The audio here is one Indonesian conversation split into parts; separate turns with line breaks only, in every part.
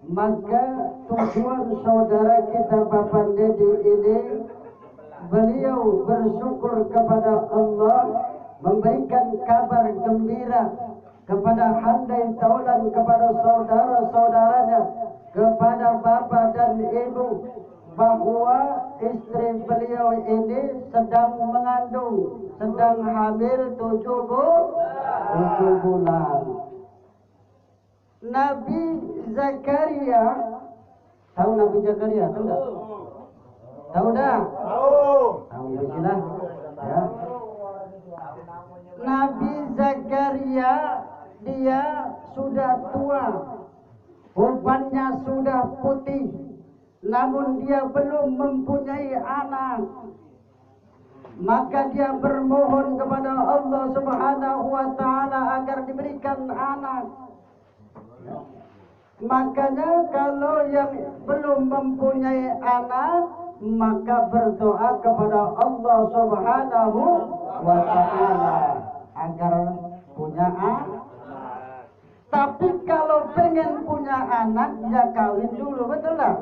Maka tujuan saudara kita Bapak Dedi ini, beliau bersyukur kepada Allah, memberikan kabar gembira kepada handai taulan, kepada saudara-saudaranya, kepada bapak dan ibu, bahwa istri beliau ini sedang mengandung, sedang hamil 7 bulan. Nabi Zakaria, tahu Nabi Zakaria? Tahu tak? Tahu dah? Tahu begitulah. Ya. Nabi Zakaria dia sudah tua, ubannya sudah putih, namun dia belum mempunyai anak. Maka dia bermohon kepada Allah Subhanahu wa Ta'ala agar diberikan anak. Makanya kalau yang belum mempunyai anak, maka berdoa kepada Allah Subhanahu wa Ta'ala agar punya anak. Tapi kalau pengen punya anak, ya kawin dulu, betul tak?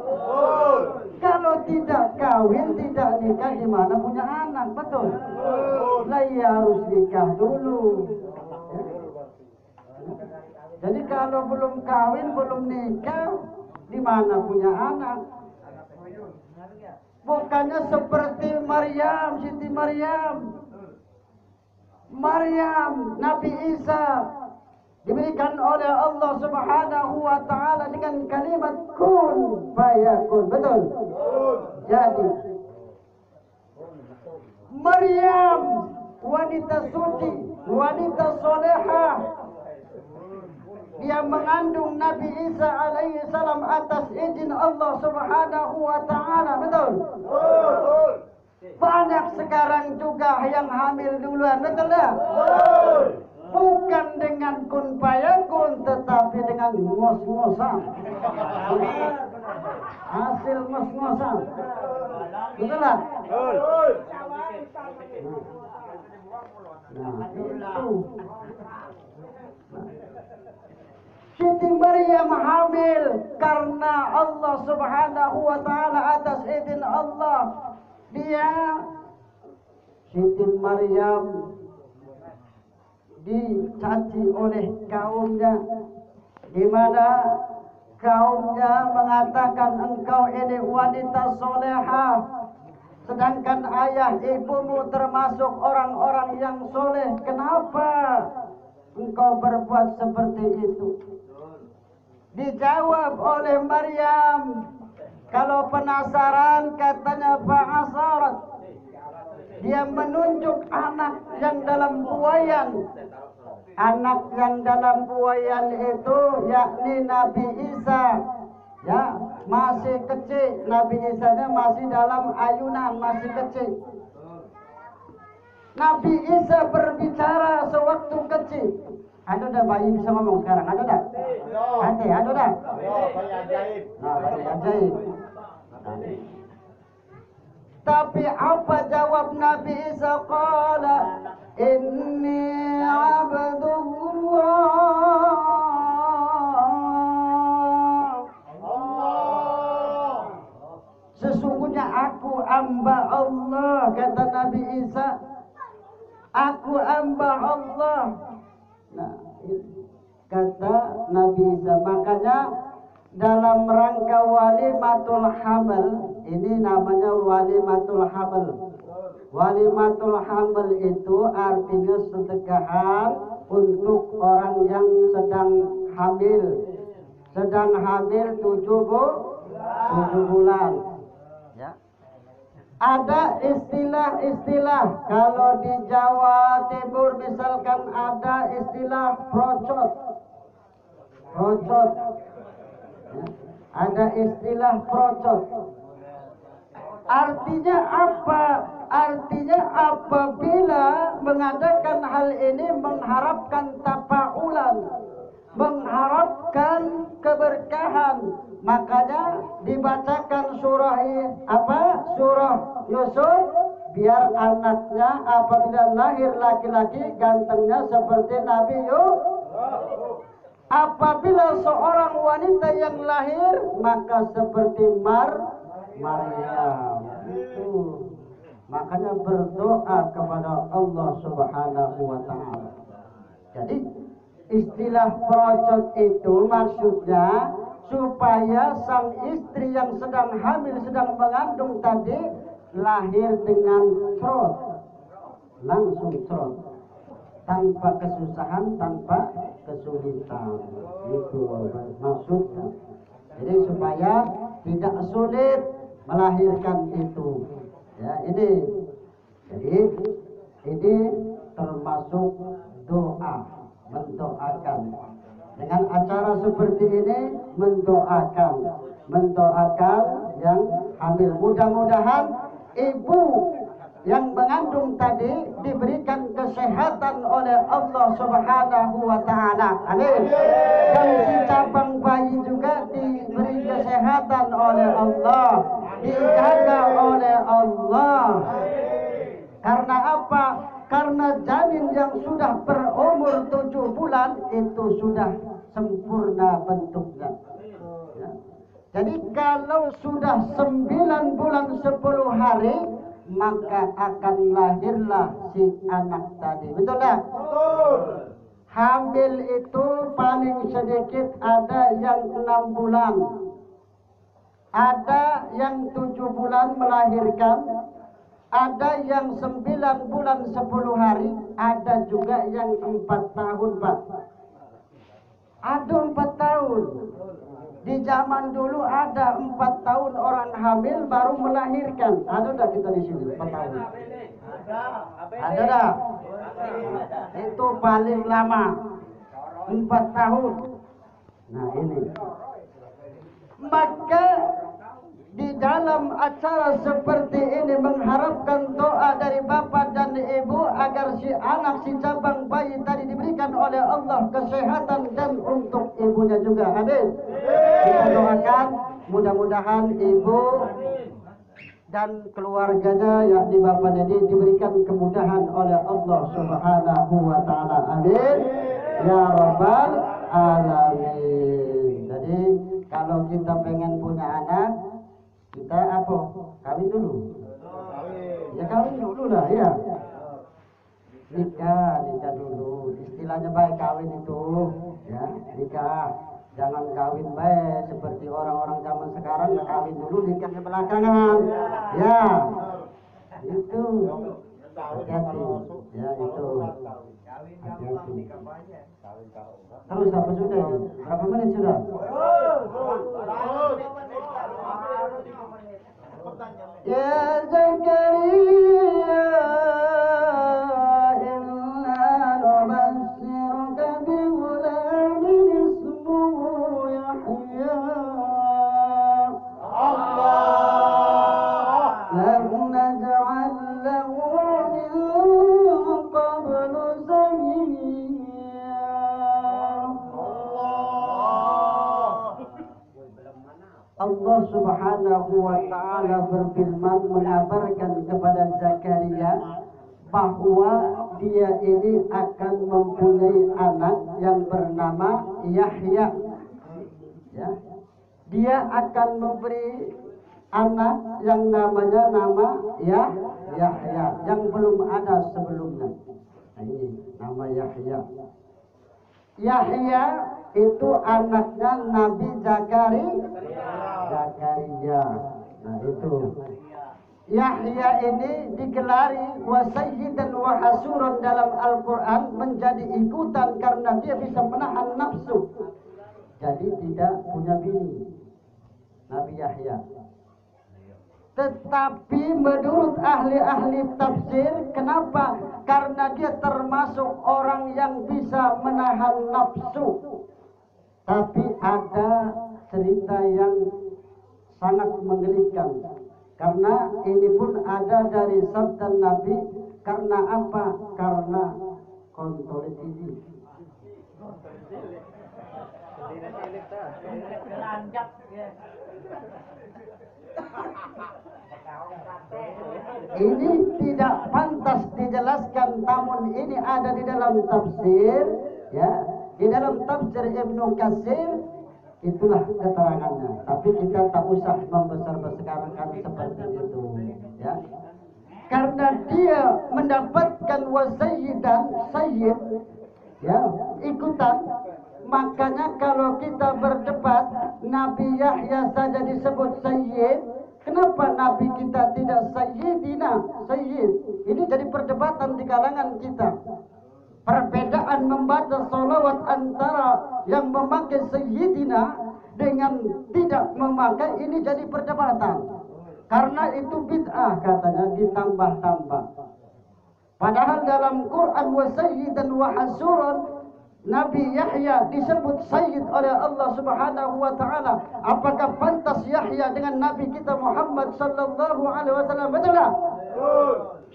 Kalau tidak kawin, tidak nikah, gimana punya anak, betul? Lah ya harus nikah dulu. Jadi kalau belum kawin, belum nikah, di mana punya anak? Bukannya seperti Maryam, Siti Maryam, Nabi Isa diberikan oleh Allah Subhanahu wa Ta'ala dengan kalimat kun fayakun, betul? Jadi Maryam, wanita suci, wanita solehah, dia mengandung Nabi Isa alaihi salam atas izin Allah Subhanahu wa Ta'ala, betul? Banyak sekarang juga yang hamil duluan, betul tak? Bukan dengan kun fayakun, tetapi dengan ngos-ngosan. Hasil ngos-ngosan, betul tak? Nah, itu. Siti Maryam hamil karena Allah Subhanahu wa Ta'ala atas izin Allah. Dia Siti Maryam dicaci oleh kaumnya, di mana kaumnya mengatakan engkau ini wanita solehah, sedangkan ayah ibumu termasuk orang-orang yang soleh. Kenapa engkau berbuat seperti itu? Dijawab oleh Maryam, kalau penasaran katanya fa'asarat, dia menunjuk anak yang dalam buayan. Anak yang dalam buayan itu yakni Nabi Isa. Ya, masih kecil. Nabi Isa-nya masih dalam ayunan, masih kecil. Nabi Isa berbicara sewaktu kecil. Ada dah bayi bisa ngomong sekarang? Ada dah? Ada dah? Nah, bayi ajaib. Tapi apa jawab Nabi Isa? Qala inni abdullah. Sesungguhnya aku hamba Allah, kata Nabi Isa. Aku hamba Allah. Nah, kata Nabi Isa. Makanya dalam rangka walimatul hamal, ini namanya walimatul hamal. Walimatul hamal itu artinya sedekahan untuk orang yang sedang hamil. Sedang hamil 7 bulan. Ya. Ada istilah-istilah. Kalau di Jawa Timur misalkan ada istilah procot. Ya. Ada istilah procot. Artinya apa? Artinya apabila mengadakan hal ini mengharapkan tafaulan, mengharapkan keberkahan, makanya dibacakan surah Surah Yusuf, biar anaknya apabila lahir laki-laki gantengnya seperti Nabi Yusuf. Apabila seorang wanita yang lahir maka seperti Maryam itu. Makanya berdoa kepada Allah Subhanahu wa taala. Jadi istilah procot itu maksudnya supaya sang istri yang sedang hamil, sedang mengandung tadi lahir dengan trot, langsung trot, tanpa kesusahan, tanpa kesulitan. Itu maksudnya. Jadi supaya tidak sulit melahirkan itu. Ya, ini. Jadi ini termasuk doa, mendoakan. Dengan acara seperti ini mendoakan yang hamil. Mudah-mudahan ibu yang mengandung tadi diberikan kesehatan oleh Allah Subhanahu wa taala. Amin. Dan si cabang bayi juga diberi kesehatan oleh Allah, dijaga oleh Allah. Karena apa? Karena janin yang sudah berumur 7 bulan itu sudah sempurna bentuknya. Ya. Jadi kalau sudah 9 bulan 10 hari maka akan lahirlah si anak tadi. Betul tak? Betul. Hamil itu paling sedikit ada yang 6 bulan. Ada yang 7 bulan melahirkan. Ada yang 9 bulan 10 hari, ada juga yang 4 tahun, Pak. Ada 4 tahun. Di zaman dulu ada 4 tahun orang hamil baru melahirkan. Ada tak kita di sini 4 tahun? Ada tak? Itu paling lama 4 tahun. Nah ini. Maka di dalam acara seperti ini mengharapkan doa dari bapak dan ibu agar si anak, si cabang bayi tadi diberikan oleh Allah kesehatan dan untuk ibunya juga. Amin. Kita doakan mudah-mudahan ibu dan keluarganya yakni bapak ini diberikan kemudahan oleh Allah Subhanahu wa taala. Amin. Ya rabbal alamin. Jadi kalau kita pengen punya anak, kita apa? Kawin dulu. Ya kawin dulu lah ya. Nikah dulu. Istilahnya baik kawin itu, ya nikah. Jangan kawin baik seperti orang-orang zaman sekarang, kawin dulu nikahnya belakangan. Ya, itu. Hati-hati. Ya itu. Hati-hati. Terus apa sudah ini? Berapa menit sudah? Ya Zakaria, inna nubassiruka bi ghulamin ismuhu Yahya. Allah, lam naj'al lahu min qablu samiyya. Allah Subhanahu wa ta'ala berfirman mengabarkan kepada Zakaria bahwa dia ini akan mempunyai anak yang bernama Yahya. Ya. Dia akan memberi anak yang namanya Yahya yang belum ada sebelumnya. Nah, ini nama Yahya. Yahya itu anaknya Nabi Zakaria. Nah itu Yahya ini digelari wa sayyidan wa hasuran dalam Al-Quran menjadi ikutan karena dia bisa menahan nafsu. Jadi tidak punya bini Nabi Yahya. Tetapi menurut ahli-ahli tafsir, kenapa? Karena dia termasuk orang yang bisa menahan nafsu. Tapi ada cerita yang sangat menggelikan. Karena ini pun ada dari sabda Nabi. Karena apa? Karena kontrol ini. Ini tidak pantas dijelaskan, namun ini ada di dalam tafsir, ya. Di dalam tafsir Ibnu Katsir itulah keterangannya. Tapi kita tak usah membesar-besarkan seperti itu, ya. Karena dia mendapatkan wasayyidan, sayyid, ya, ikutan. Makanya kalau kita berdebat, Nabi Yahya saja disebut sayyid, kenapa Nabi kita tidak sayyidina, sayyid? Ini jadi perdebatan di kalangan kita. Perbedaan membaca sholawat antara yang memakai sayyidina dengan tidak memakai ini jadi perdebatan. Karena itu bid'ah katanya, ditambah-tambah. Padahal dalam Quran wa sayyidan wa hasuran, Nabi Yahya disebut sayyid oleh Allah Subhanahu wa taala. Apakah pantas Yahya dengan Nabi kita Muhammad sallallahu alaihi wasallam? Betul tak?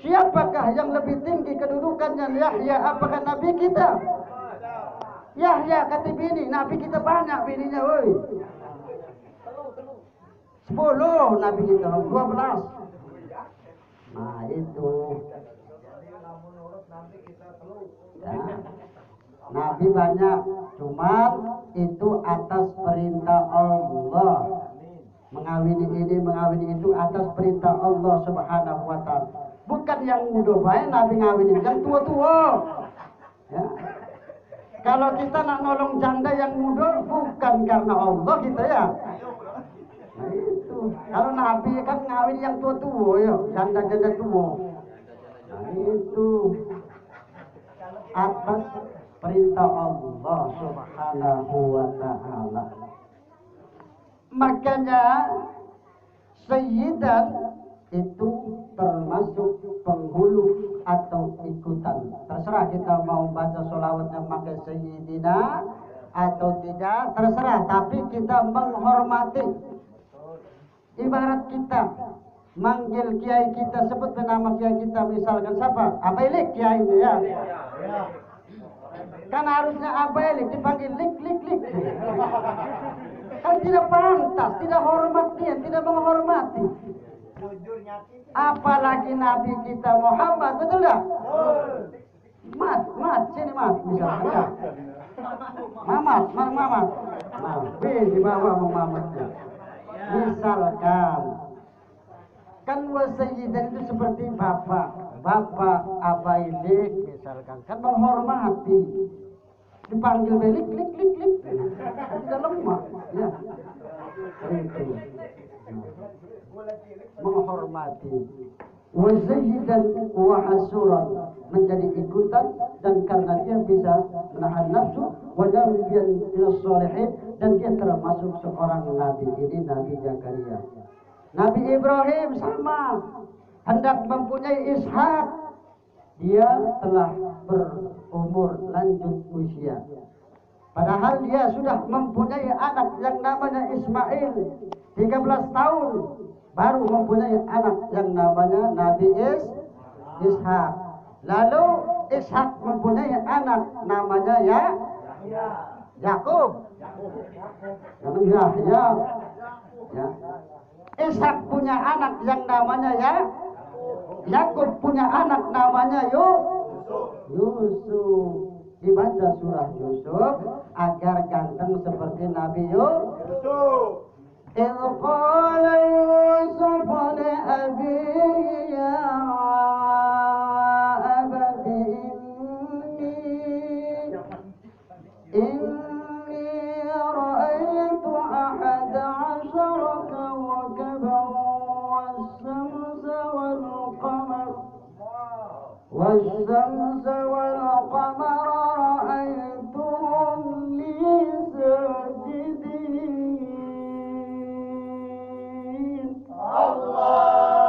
Siapakah yang lebih tinggi kedudukannya, Yahya apakah Nabi kita? Yahya kata bini, Nabi kita banyak bininya, woi. 10 Nabi kita, 12. Nah itu. Ya. Nabi banyak, cuman itu atas perintah Allah. Mengawini ini, mengawini itu atas perintah Allah Subhanahu wa taala. Bukan yang muda baik Nabi ngawinin, yang tua-tua. Ya. Kalau kita nak nolong janda yang muda bukan karena Allah kita, ya. Nah itu. Kalau Nabi kan ngawin yang tua-tua, ya, janda-janda tua. Nah itu atas perintah Allah Subhanahu wa taala. Makanya sayyidan itu termasuk penghulu atau ikutan. Terserah kita mau baca sholawatnya pakai sayyidina atau tidak, terserah. Tapi kita menghormati. Ibarat kita manggil kiai kita, sebut nama kiai kita, misalkan siapa? Abailik kiai ini, ya. Kan harusnya abailik dipanggil lik. Kan tidak pantas, tidak hormat dia, tidak menghormati. Apalagi Nabi kita Muhammad, betul tak? Mat, sini mat, misalnya. Mamat. Nah, di bawah mamatnya. Misalkan, kan wasayyidan itu seperti bapak abailik, misalkan, kan menghormati. Dipanggil belik, klik, tidak lemah, ya. Itu. Menghormati. Wasayyidan wa hasuran, menjadi ikutan, dan karena dia bisa menahan nafsu, wa nabiyan ila sholihin, dan dia termasuk seorang nabi. Ini Nabi Zakaria. Nabi Ibrahim sama, hendak mempunyai Ishak, dia telah berumur lanjut usia. Padahal dia sudah mempunyai anak yang namanya Ismail, 13 tahun baru mempunyai anak yang namanya Nabi Ishak. Lalu Ishak mempunyai anak namanya Yakub. Yahya. Ya. Ishak punya anak yang namanya Yakub punya anak namanya Yusuf. Dibaca surah Yusuf agar ganteng seperti Nabi Yusuf. إذ قال يوسف لأبيه يا أبت إني رأيت 11 كوكبا والشمس والقمر رأيتهم لي ساجدين. Allah.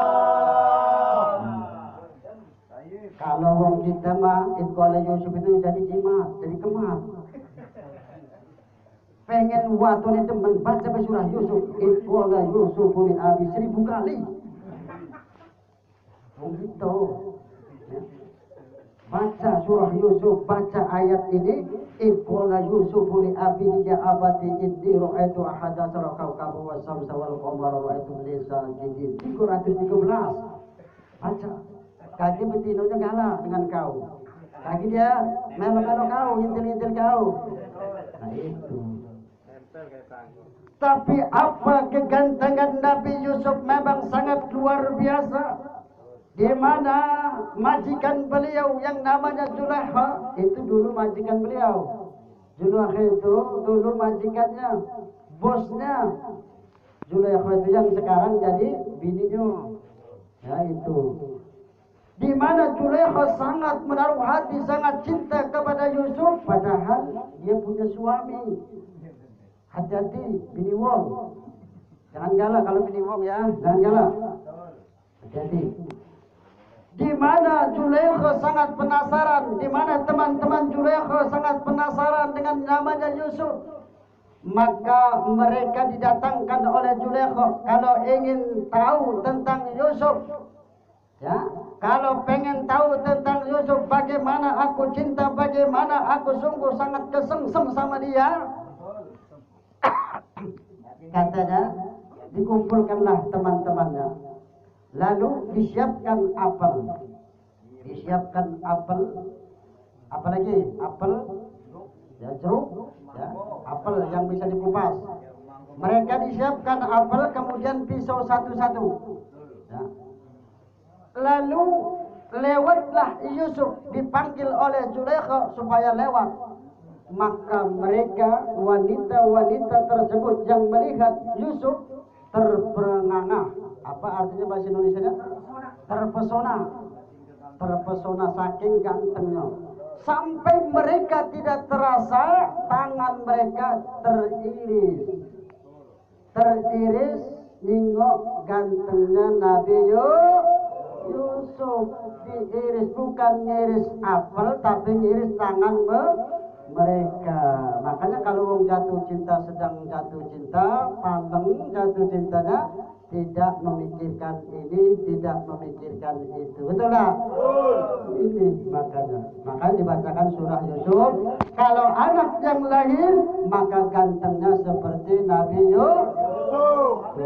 Kalau wong kita mah Iqbal Yusuf itu jadi jimat, jadi kemat. Pengen watune temen baca surah Yusuf, Iqbal Yusuf li abi 1000 kali. Begitu. Ya. Baca surah Yusuf, baca ayat ini, Iqbal Yusuf li abi ya abati inni ra'aitu 11 kawkaban wa samsa wal qamara ra'aitu li sajidin. 313. Baca. Kaki betinonya galak dengan kau. Lagi dia melo-melo kau, ngintil-ngintil kau. Nah itu. Tapi apa kegantengan Nabi Yusuf memang sangat luar biasa. Di mana majikan beliau yang namanya Zulaikha itu dulu majikan beliau. Zulaikha itu dulu majikannya, bosnya. Zulaikha itu yang sekarang jadi bininya. Ya itu. Di mana Zulaikha sangat menaruh hati, sangat cinta kepada Yusuf, padahal dia punya suami. Hati-hati, bini wong. Jangan galak kalau bini wong ya, jangan galak. Hati-hati. Di mana Zulaikha sangat penasaran, di mana teman-teman Zulaikha sangat penasaran dengan namanya Yusuf. Maka mereka didatangkan oleh Zulaikha kalau ingin tahu tentang Yusuf. Ya, kalau pengen tahu tentang Yusuf, bagaimana aku cinta, bagaimana aku sungguh sangat kesengsem sama dia. Katanya, dikumpulkanlah teman-temannya. Lalu disiapkan apel, apalagi apel, ya jeruk, ya apel yang bisa dikupas. Mereka disiapkan apel, kemudian pisau satu-satu. Ya. Lalu lewatlah Yusuf, dipanggil oleh Zulaikha supaya lewat. Maka mereka wanita-wanita tersebut yang melihat Yusuf terperangah. Apa artinya bahasa Indonesianya? Terpesona saking gantengnya. Sampai mereka tidak terasa tangan mereka teriris nengok gantengnya Nabi Yusuf. Diiris, bukan ngiris apel tapi ngiris tangan mereka. Makanya kalau orang jatuh cinta, sedang jatuh cinta, pandang jatuh cintanya, tidak memikirkan ini, tidak memikirkan itu. Betul tak? Ini makanya dibacakan surah Yusuf. Kalau anak yang lahir, maka gantengnya seperti Nabi Yusuf.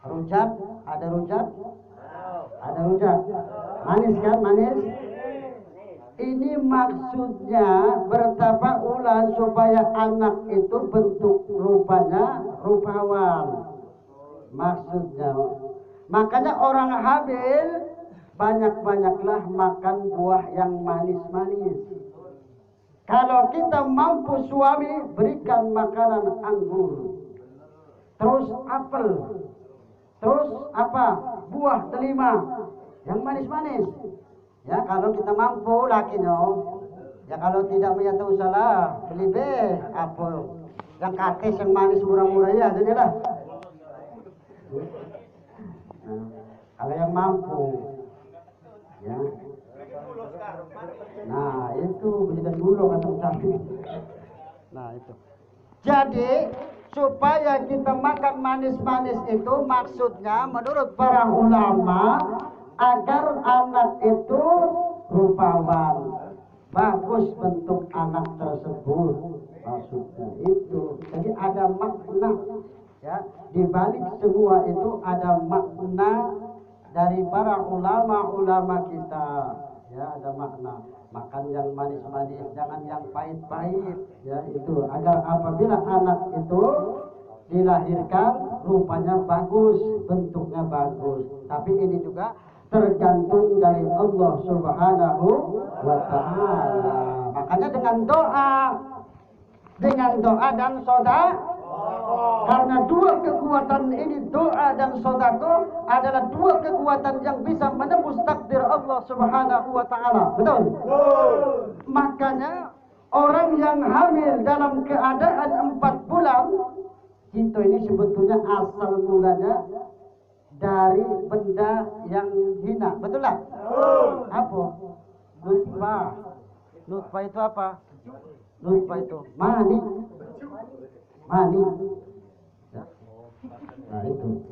Rujak, ada rujak? Ada rujak. Manis kan, manis? Ini maksudnya betapa ulah supaya anak itu bentuk rupanya rupawan. Maksudnya, makanya orang hamil banyak-banyaklah makan buah yang manis-manis. Kalau kita mampu suami, berikan makanan anggur, terus apel, terus apa? Buah delima yang manis-manis. Ya kalau kita mampu lakinya, ya kalau tidak punya usaha beli apa yang kates yang manis murah-murah ya jadilah. Nah, kalau yang mampu, ya. Nah itu belikan dulu kata sapi. Nah itu. Jadi supaya kita makan manis-manis itu maksudnya menurut para ulama agar anak itu rupawan, bagus bentuk anak tersebut, maksudnya itu. Jadi ada makna, ya di balik semua itu ada makna dari para ulama kita, ya ada makna. Makan yang manis-manis, jangan yang pahit-pahit, ya itu agar apabila anak itu dilahirkan rupanya bagus, bentuknya bagus. Tapi ini juga tergantung dari Allah Subhanahu wa ta'ala. Makanya dengan doa dan sedekah, karena dua kekuatan ini, doa dan sedekah adalah dua kekuatan yang bisa menembus takdir Allah Subhanahu wa ta'ala. Betul? Makanya orang yang hamil dalam keadaan 4 bulan, itu ini sebetulnya asal mulanya dari benda yang hina, betul tak? Apa? Nutfah itu apa? Nutfah itu mani. Ya. Nah itu.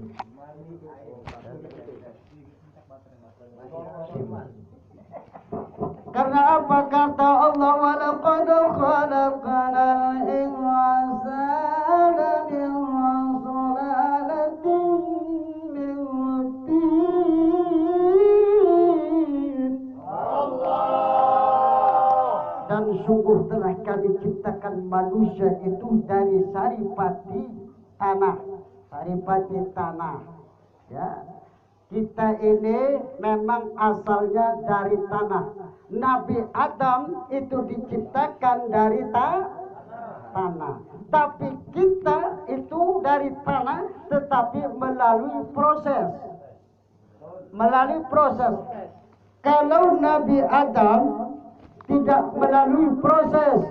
Karena apa kata Allah, walaqad khalaqnal insana min sulalatin min tin. Allah sungguh telah kami ciptakan manusia itu dari saripati tanah. Saripati tanah. Ya. Kita ini memang asalnya dari tanah. Nabi Adam itu diciptakan dari tanah. Tapi kita itu dari tanah, tetapi melalui proses. Melalui proses. Kalau Nabi Adam tidak melalui proses,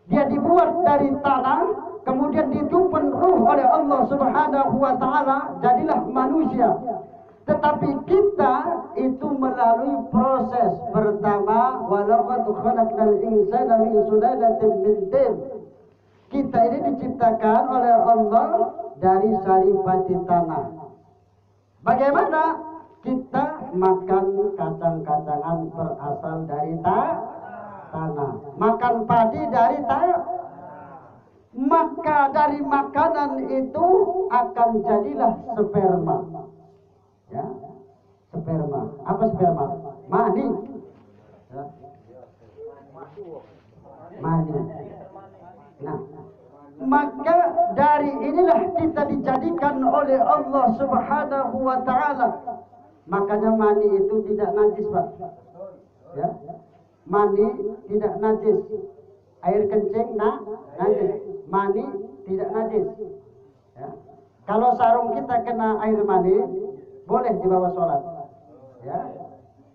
dia dibuat dari tanah, kemudian ditiupkan ruh oleh Allah Subhanahu wa taala, jadilah manusia. Tetapi kita itu melalui proses. Pertama, walaqad khalaqnal insana min sulalatin min tin. Kita ini diciptakan oleh Allah dari saripati tanah. Bagaimana? Kita makan kacang-kacangan berasal dari tanah. Makan padi dari tanah. Maka dari makanan itu akan jadilah sperma. Ya, sperma. Apa sperma? Mani. Ya. Mani. Nah, maka dari inilah kita dijadikan oleh Allah Subhanahu wa taala. Makanya mani itu tidak najis, Pak. Ya. Mani tidak najis. Air kencing najis. Mani tidak najis. Ya. Kalau sarung kita kena air mani, boleh dibawa sholat. Ya.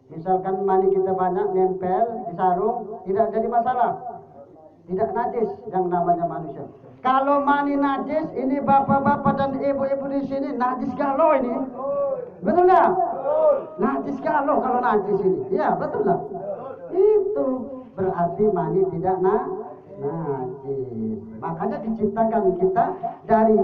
Misalkan mani kita banyak nempel di sarung, tidak jadi masalah. Tidak najis yang namanya manusia. Kalau mani najis, ini bapak-bapak dan ibu-ibu di sini najis galau ini. Betul nggak? Najis galau kalau najis ini. Ya, betul nggak? Itu berarti mani tidak najis. Makanya diciptakan kita dari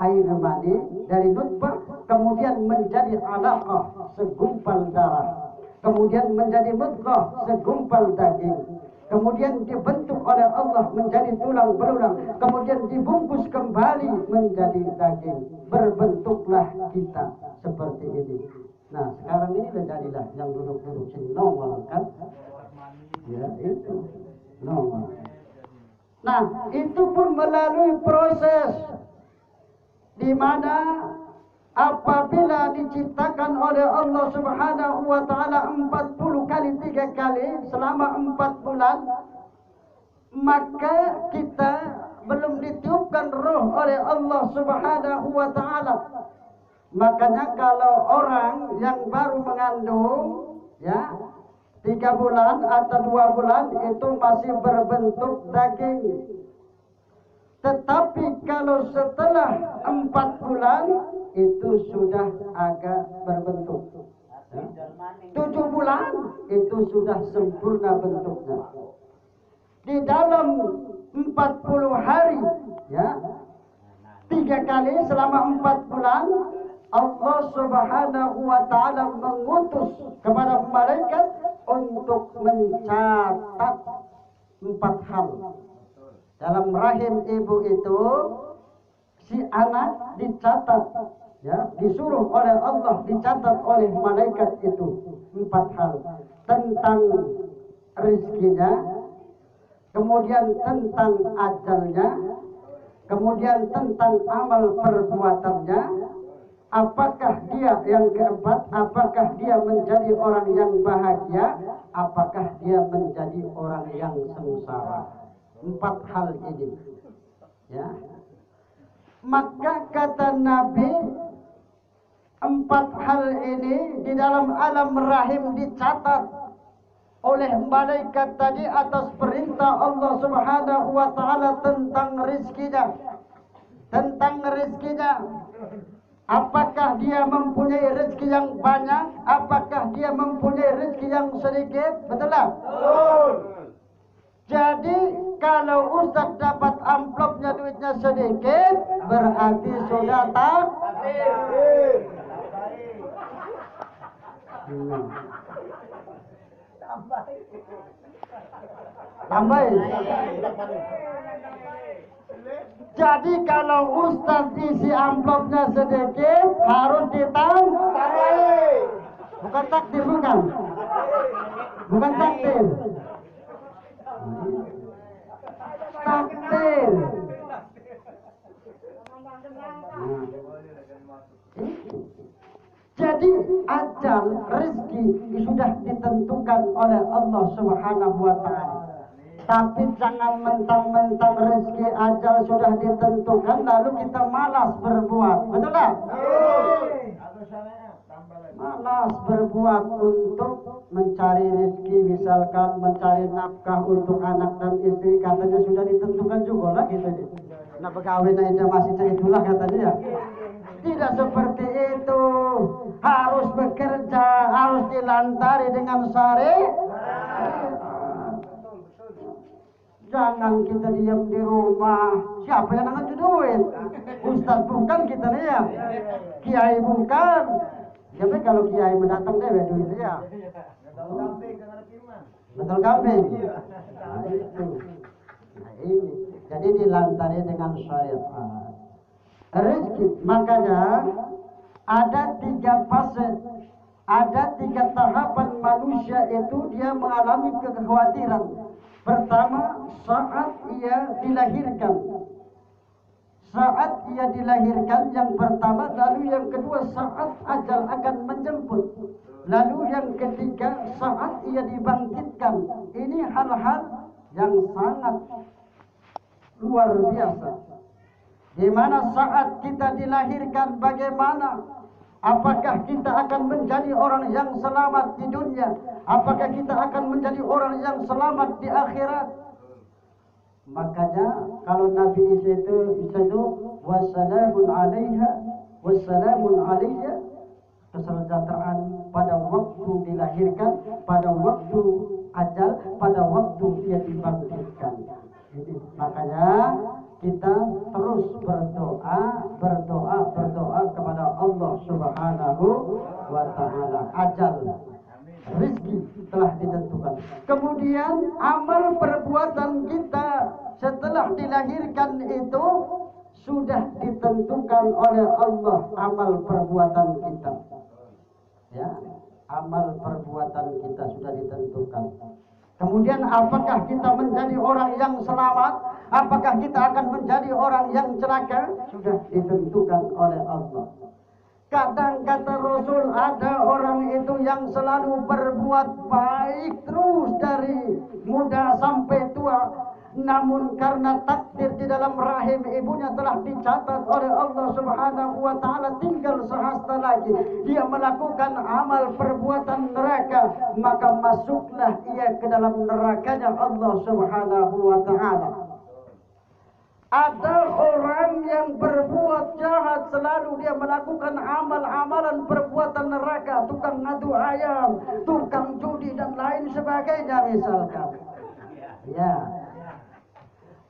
air mani, dari nutfah, kemudian menjadi alaqah, segumpal darah, kemudian menjadi mudghah, segumpal daging, kemudian dibentuk oleh Allah menjadi tulang belulang, kemudian dibungkus kembali menjadi daging. Berbentuklah kita seperti ini. Nah, sekarang ini jadilah yang duduk-duduk sini nongol kan? Ya, itu nongol. Nah, itu pun melalui proses di mana apabila diciptakan oleh Allah Subhanahu wa taala 40 kali 3 kali selama 4 bulan, maka kita belum ditiupkan ruh oleh Allah Subhanahu wa taala. Makanya kalau orang yang baru mengandung, ya, 3 bulan atau 2 bulan itu masih berbentuk daging. Tetapi kalau setelah 4 bulan itu sudah agak berbentuk. 7 bulan itu sudah sempurna bentuknya. Di dalam 40 hari, ya, 3 kali selama 4 bulan, Allah Subhanahu wa taala mengutus kepada malaikat untuk mencatat 4 hal. Dalam rahim ibu itu si anak dicatat, ya, disuruh oleh Allah dicatat oleh malaikat itu 4 hal. Tentang rezekinya, kemudian tentang ajalnya, kemudian tentang amal perbuatannya, apakah dia, yang keempat, apakah dia menjadi orang yang bahagia, apakah dia menjadi orang yang sengsara. 4 hal ini, ya. Maka kata Nabi, 4 hal ini di dalam alam rahim dicatat oleh malaikat tadi atas perintah Allah Subhanahu wa taala tentang rezekinya. Tentang rezekinya. Apakah dia mempunyai rezeki yang banyak? Apakah dia mempunyai rezeki yang sedikit? Betul tak? Betul. Jadi kalau Ustaz dapat amplopnya duitnya sedikit, berarti sudah takdir. Tambahin. Jadi kalau Ustaz isi amplopnya sedikit, harus ditambah. Bukan takdir, bukan. Bukan takdir. Jadi ajal rezeki sudah ditentukan oleh Allah Subhanahu wa taala. Tapi jangan mentang-mentang rezeki ajal sudah ditentukan lalu kita malas berbuat. Betul tak? Malas berbuat untuk mencari rezeki, misalkan mencari nafkah untuk anak dan istri, katanya sudah ditentukan juga lah gitu. Nah pegawai aja masih cari itulah katanya. Tidak seperti itu. Harus bekerja, harus dilantari dengan syariat. Jangan kita diam di rumah. Siapa yang ngasih duit? Ustaz bukan kita nih ya. Kiai bukan. Jadi kalau kiai mendatang deh duit ya. Betul kambing. Nah itu. Nah ini. Jadi dilantari dengan syariat. Rezeki. Makanya ada 3 fase, ada 3 tahapan manusia itu dia mengalami kekhawatiran. Pertama, saat ia dilahirkan. Saat ia dilahirkan yang pertama, lalu yang kedua saat ajal akan menjemput. Lalu yang ketiga saat ia dibangkitkan. Ini hal-hal yang sangat luar biasa. Di mana saat kita dilahirkan bagaimana? Apakah kita akan menjadi orang yang selamat di dunia? Apakah kita akan menjadi orang yang selamat di akhirat? Makanya kalau Nabi Isa itu wassalamun alaiha wassalamun alaiya, kesejahteraan pada waktu dilahirkan, pada waktu ajal, pada waktu dia dibangkitkan. Jadi makanya kita terus berdoa kepada Allah Subhanahu wa taala. Ajal rezeki telah ditentukan. Kemudian amal perbuatan kita setelah dilahirkan itu sudah ditentukan oleh Allah amal perbuatan kita. Ya, amal perbuatan kita sudah ditentukan. Kemudian apakah kita menjadi orang yang selamat? Apakah kita akan menjadi orang yang celaka? Sudah ditentukan oleh Allah. Kadang kata Rasul, ada orang itu yang selalu berbuat baik terus dari muda sampai tua. Namun karena takdir di dalam rahim ibunya telah dicatat oleh Allah Subhanahu wa taala, tinggal sehasta lagi dia melakukan amal perbuatan neraka, maka masuklah ia ke dalam nerakanya Allah Subhanahu wa taala. Ada orang yang berbuat jahat, selalu dia melakukan amal-amalan perbuatan neraka, tukang ngadu ayam, tukang judi dan lain sebagainya misalkan. Ya.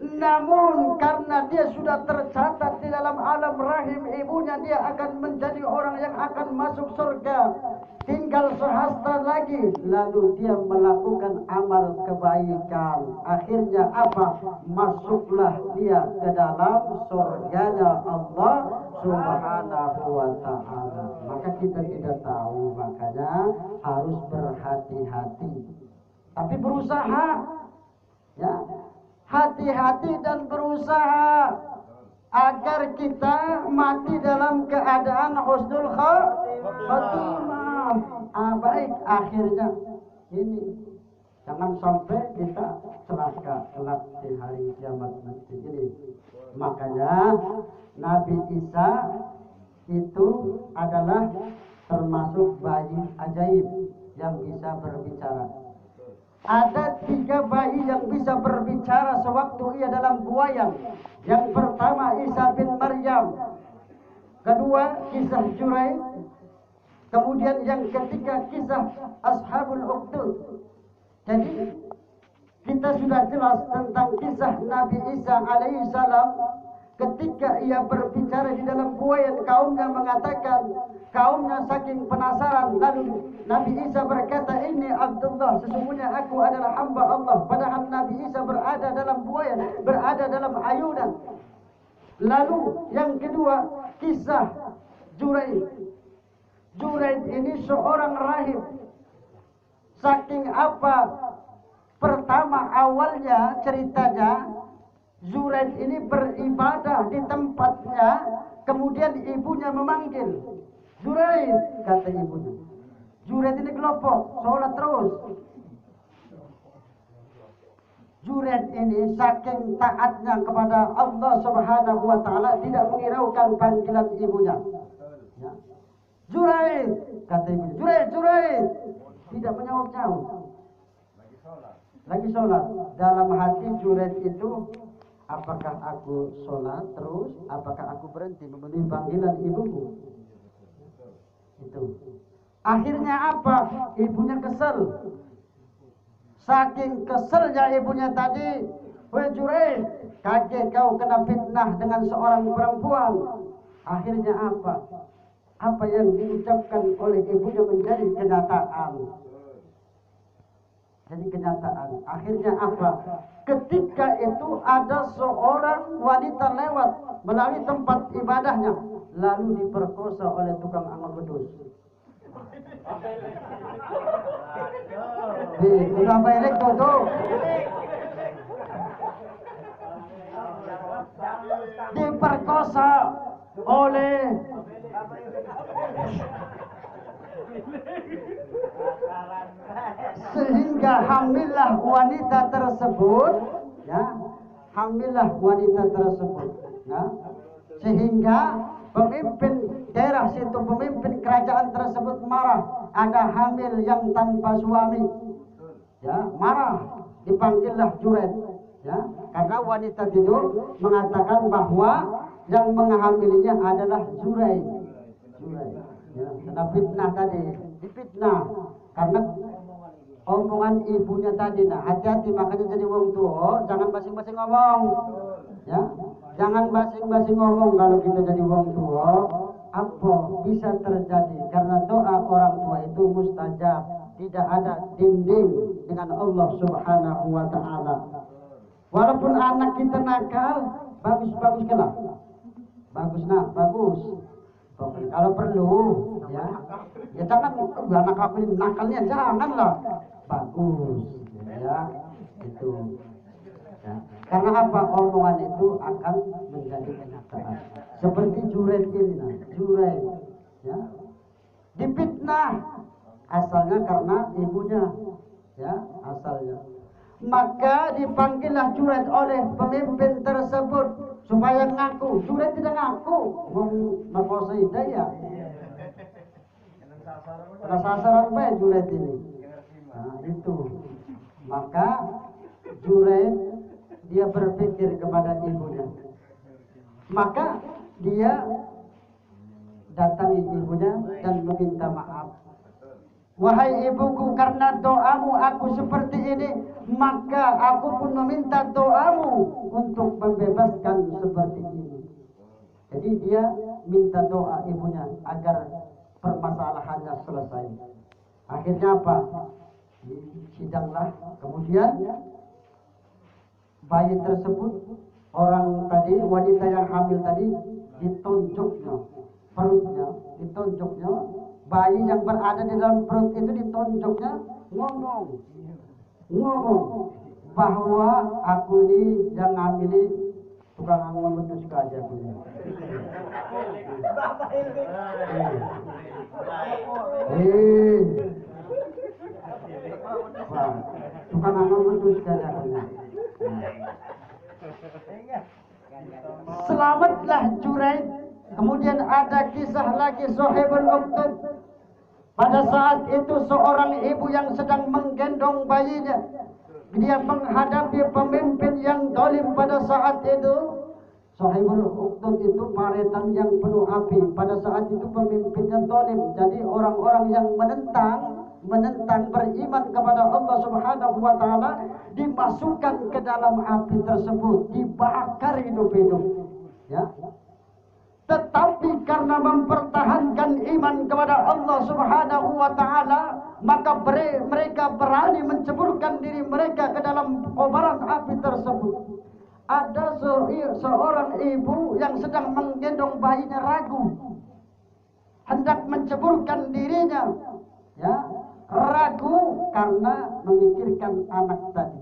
Namun karena dia sudah tercatat di dalam alam rahim ibunya, dia akan menjadi orang yang akan masuk surga. Tinggal sehasta lagi, lalu dia melakukan amal kebaikan. Akhirnya apa? Masuklah dia ke dalam surganya Allah Subhanahu wa ta'ala. Maka kita tidak tahu, makanya harus berhati-hati. Tapi berusaha, ya. Hati-hati dan berusaha agar kita mati dalam keadaan husnul khatimah. Baik akhirnya ini. Jangan sampai kita celaka kelak di hari kiamat nanti ini. Makanya Nabi Isa itu adalah termasuk bayi ajaib yang bisa berbicara. Ada 3 bayi yang bisa berbicara sewaktu ia dalam buayan. Yang pertama Isa bin Maryam, kedua kisah Juraij, kemudian yang ketiga kisah Ashabul Ukhdud. Jadi kita sudah jelas tentang kisah Nabi Isa alaihissalam. Ketika ia berbicara di dalam buayan, kaumnya mengatakan, kaumnya saking penasaran, lalu Nabi Isa berkata, "Ini Abdullah, sesungguhnya aku adalah hamba Allah." Padahal Nabi Isa berada dalam buayan, berada dalam ayunan. Lalu yang kedua kisah Juraij. Juraij ini seorang rahib. Saking apa? Pertama awalnya ceritanya Juraij ini beribadah di tempat sholatnya, kemudian ibunya memanggil, Juraid, kata ibunya. Juraid ini kelompok, sholat terus. Juraid ini saking taatnya kepada Allah Subhanahu wa Ta'ala, tidak menghiraukan panggilan ibunya. Ya. Juraid, kata ibunya. Juraid, Juraid, tidak menjawab-jawab. Lagi sholat. Dalam hati Juraid itu, apakah aku sholat terus? Apakah aku berhenti memenuhi panggilan ibuku? Itu. Akhirnya apa? Ibunya kesel. Saking keselnya ibunya tadi, weh Juraid, kaget kau kena fitnah dengan seorang perempuan. Akhirnya apa? Apa yang diucapkan oleh ibunya menjadi kenyataan. Jadi kenyataan. Akhirnya apa? Ketika itu ada seorang wanita lewat melalui tempat ibadahnya, lalu diperkosa oleh tukang anggur bedus. Kenapa elek tuh? Diperkosa oleh sehingga hamillah wanita tersebut, ya, hamillah wanita tersebut, ya, sehingga pemimpin daerah situ, pemimpin kerajaan tersebut marah, ada hamil yang tanpa suami, ya, marah, dipanggillah Juraid, ya, karena wanita itu mengatakan bahwa yang menghamilinya adalah Juraid, ya, kena fitnah tadi, difitnah karena omongan ibunya tadi. Nah, hati-hati, makanya jadi wong tua jangan basing-basing ngomong, ya, jangan basing-basing ngomong. Kalau kita jadi wong tua, apa bisa terjadi? Karena doa orang tua itu mustajab, tidak ada dinding dengan Allah Subhanahu wa Ta'ala. Walaupun anak kita nakal, bagus-bagus kelak, bagus nah, bagus. Kalau perlu, ya, ya jangan anak aku ini nakalnya, janganlah, bagus, ya, itu, ya. Karena apa? Omongan itu akan menjadi kenyataan. Seperti Juraid ini, nah, Juraid, ya, difitnah, asalnya karena ibunya, ya, asalnya. Maka dipanggillah Juraid oleh pemimpin tersebut supaya ngaku. Juraid tidak ngaku, merkosai dia. Pada sasaran baik Juraid ini. Nah, itu. Maka Juraid dia berpikir kepada ibunya. Maka dia datangi ibunya dan meminta maaf. Wahai ibuku, karena doamu aku seperti ini, maka aku pun meminta doamu untuk membebaskan seperti ini. Jadi dia minta doa ibunya agar permasalahannya selesai. Akhirnya apa? Sidanglah. Kemudian bayi tersebut, orang tadi, wanita yang hamil tadi, ditunjuknya perutnya, ditunjuknya. Bayi yang berada di dalam perut itu ditunjuknya ngomong bahwa aku ini yang ngamili tukang anggur bedus aja punya. Tukang anggur bedus aja punya. Selamatlah Juraid. Kemudian ada kisah lagi Sohibul Ukhdud. Pada saat itu seorang ibu yang sedang menggendong bayinya, dia menghadapi pemimpin yang zalim pada saat itu. Sohibul Ukhdud itu paretan yang penuh api. Pada saat itu pemimpinnya zalim. Jadi orang-orang yang menentang beriman kepada Allah Subhanahu wa Ta'ala dimasukkan ke dalam api tersebut, dibakar hidup-hidup, ya. Tetapi karena mempertahankan iman kepada Allah Subhanahu wa Ta'ala, maka mereka berani menceburkan diri mereka ke dalam kobaran api tersebut. Ada seorang ibu yang sedang menggendong bayinya ragu, hendak menceburkan dirinya, ya, ragu karena memikirkan anak tadi.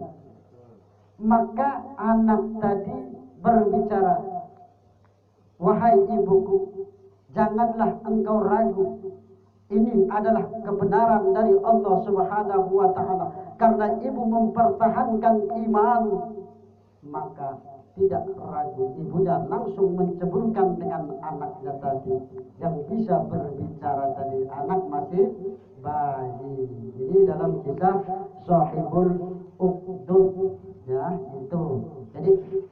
Maka anak tadi berbicara, wahai ibuku, janganlah engkau ragu. Ini adalah kebenaran dari Allah Subhanahu wa Ta'ala. Karena ibu mempertahankan iman, maka tidak ragu ibunya langsung menceburkan dengan anaknya tadi yang bisa berbicara tadi. Anak masih bayi. Ini dalam kisah Sahibul Ukhdud, ya, itu. Jadi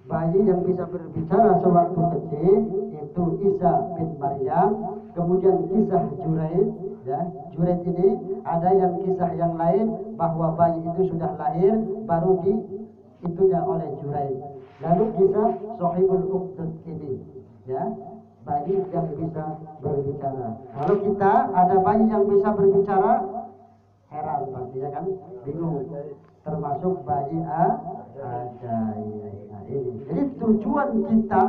bayi yang bisa berbicara sewaktu kecil itu Isa bin Maryam. Kemudian kisah Juraid, ya, Juraid ini ada yang kisah yang lain bahwa bayi itu sudah lahir baru itunya oleh Juraid. Lalu kisah Sahibul Ukhdud ini, ya, bayi yang bisa berbicara. Kalau kita ada bayi yang bisa berbicara, heran pastinya kan, bingung. Termasuk bayi ajaib. Nah, ini. Jadi tujuan kita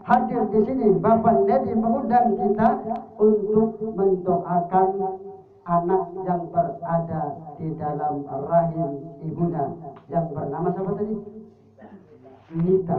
hadir di sini, Bapak Dedi mengundang kita untuk mendoakan anak yang berada di dalam rahim ibunya yang bernama siapa tadi? Nita.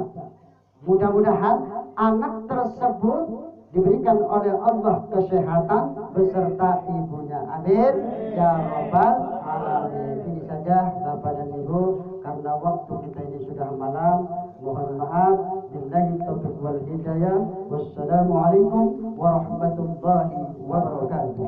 Mudah-mudahan anak tersebut diberikan oleh Allah kesehatan beserta ibunya. Amin ya rabbal alamin. Ini saja Bapak dan Ibu, karena waktu kita ini sudah malam. Mohon maaf. Billahi taufiq wal hidayah. Wassalamualaikum warahmatullahi wabarakatuh.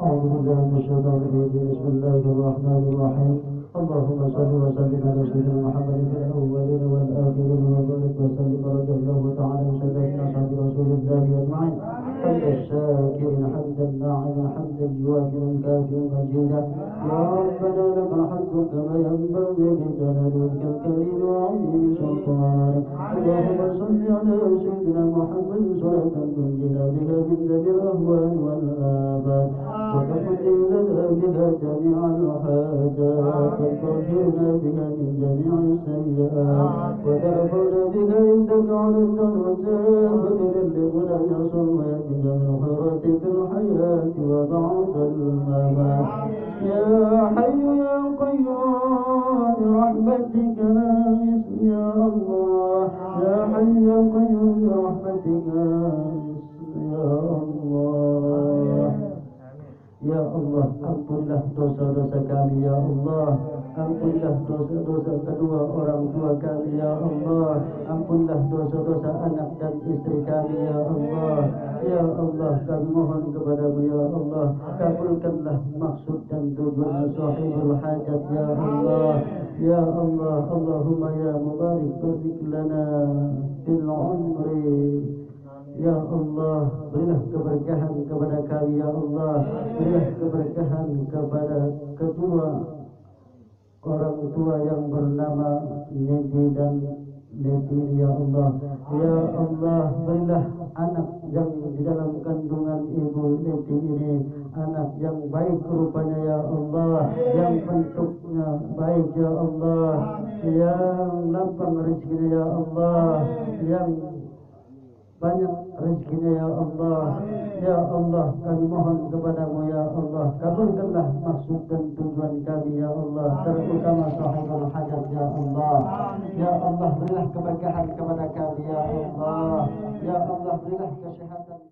أعوذ بالله من الشيطان الرجيم. بسم الله الرحمن الرحيم. اللهم صل وسلم على سيدنا محمد في الأولين والآخرين وبارك وسلم ورضي الله تعالى عن سيدنا أصحاب رسول الله أجمعين. حمد الشاكرين حمدا ناعما حمدا يوافي كافيا مجيدا. يا ربنا لك الحمد كما ينبغي لجلال وجهك الكريم وعظيم سلطانك. اللهم صل على سيدنا محمد صلاة تنجينا بها من ذنب الأهوال والآفات وتقضي لنا بها جميع الحاجات وتطهرنا بها من جميع السيئات وترفعنا بها عندك على الدرجات وتبلغنا يصل ويأتي من الخيرات في الحياة وبعد الممات. يا حي يا قيوم برحمتك ناغث يا الله. يا حي يا قيوم برحمتك ناغث يا الله. Ya Allah, ampunilah dosa-dosa kami ya Allah. Ampunilah dosa-dosa kedua orang tua kami ya Allah. Ampunilah dosa-dosa anak dan istri kami ya Allah. Ya Allah, kami mohon kepadamu ya Allah, kabulkanlah maksud dan tujuan sahibul hajat ya Allah. Ya Allah, Allahumma ya mubarik barik lana fil umri. Ya Allah, berilah keberkahan kepada kami ya Allah. Berilah keberkahan kepada kedua orang tua yang bernama Nedi dan Nedi ya Allah. Ya Allah, berilah anak yang di dalam kandungan ibu Nedi ini anak yang baik rupanya ya Allah, yang bentuknya baik ya Allah, yang lapang rezekinya ya Allah, yang banyak rezekinya ya Allah. Ya Allah, kami mohon kepadamu ya Allah, kabulkanlah maksud dan tujuan kami ya Allah, terutama sahibul hajat ya Allah. Ya Allah, berilah keberkahan kepada kami ya Allah. Ya Allah, berilah kesehatan.